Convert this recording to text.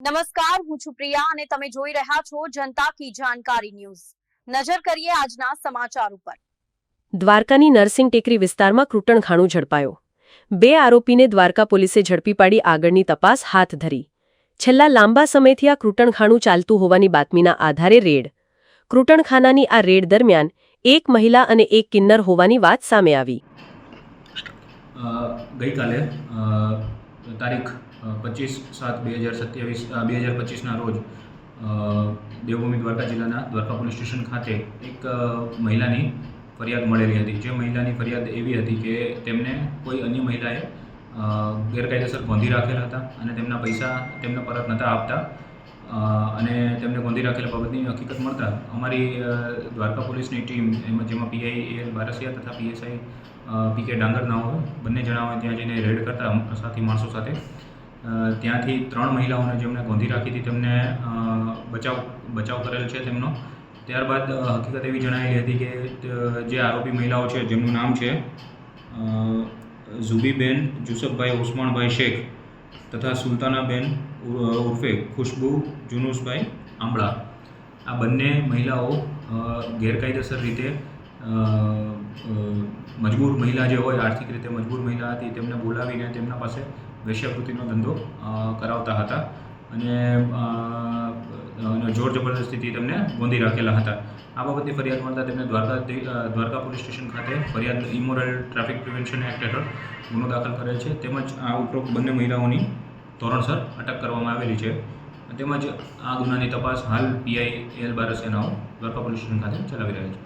નમસ્કાર, હું છું પ્રિયા અને તમે જોઈ રહ્યા છો જનતા કી જાણકારી ન્યૂઝ। નજર કરીએ આજના સમાચાર ઉપર। દ્વારકાની નરસિંહ ટેકરી વિસ્તારમાં કૃટણખાણું ઝડપાયો। 2 આરોપીને દ્વારકા પોલીસે ઝડપી પાડી આગળની તપાસ હાથ ધરી। છેલ્લા લાંબા સમયથી આ કૃટણખાણું ચાલતું હોવાની બાતમીના આધારે રેડ। કૃટણખાનાની આ રેડ દરમિયાન એક મહિલા અને એક કિન્નર હોવાની વાત સામે આવી। ગઈકાલે તારીખ 25/7/2025ના રોજ દેવભૂમિ દ્વારકા જિલ્લાના દ્વારકા પોલીસ સ્ટેશન ખાતે એક મહિલાની ફરિયાદ મળેલી હતી। જે મહિલાની ફરિયાદ એવી હતી કે તેમને કોઈ અન્ય મહિલાએ ગેરકાયદેસર ગોંધી રાખેલા હતા અને તેમના પૈસા તેમને પરત નહોતા આપતા અને તેમને ગોંધી રાખેલા બાબતની હકીકત મળતા અમારી દ્વારકા પોલીસની ટીમ જેમાં પીઆઈ એલ બારસિયા તથા પીએસઆઈ પીકે ડાંગરનાઓ બંને જણાઓએ ત્યાં જઈને રેડ કરતા સાથી માણસો સાથે ત્યાંથી 3 મહિલાઓને જેમને ગોંધી રાખી હતી તેમને બચાવ કરેલ છે તેમનો। ત્યારબાદ હકીકત એવી જણાવેલી હતી કે જે આરોપી મહિલાઓ છે જેમનું નામ છે ઝુબીબેન જુસફભાઈ ઉસ્માનભાઈ શેખ તથા સુલતાનાબેન ઉર્ફે ખુશ્બુ જુનુસભાઈ આંબળા, આ બંને મહિલાઓ ગેરકાયદેસર રીતે મજબૂર મહિલા જે હોય આર્થિક રીતે મજબૂર મહિલા હતી તેમને બોલાવીને તેમના પાસે વેશ્યાવૃત્તિનો ધંધો કરાવતા હતા અને જોર જબરદસ્તીથી તેમને ગોંધી રાખેલા હતા। આ બાબતની ફરિયાદ મળતા તેમને દ્વારકા પોલીસ સ્ટેશન ખાતે ફરિયાદ ઇમોરલ ટ્રાફિક પ્રિવેન્શન એક્ટ હેઠળ ગુનો દાખલ કરેલ છે। તેમજ આ ઉપરોક્ત બંને મહિલાઓની ધોરણસર અટક કરવામાં આવેલી છે। તેમજ આ ગુનાની તપાસ હાલ પીઆઈ એલ બારસિયાનાઓ દ્વારકા પોલીસ સ્ટેશન ખાતે ચલાવી રહ્યા છે।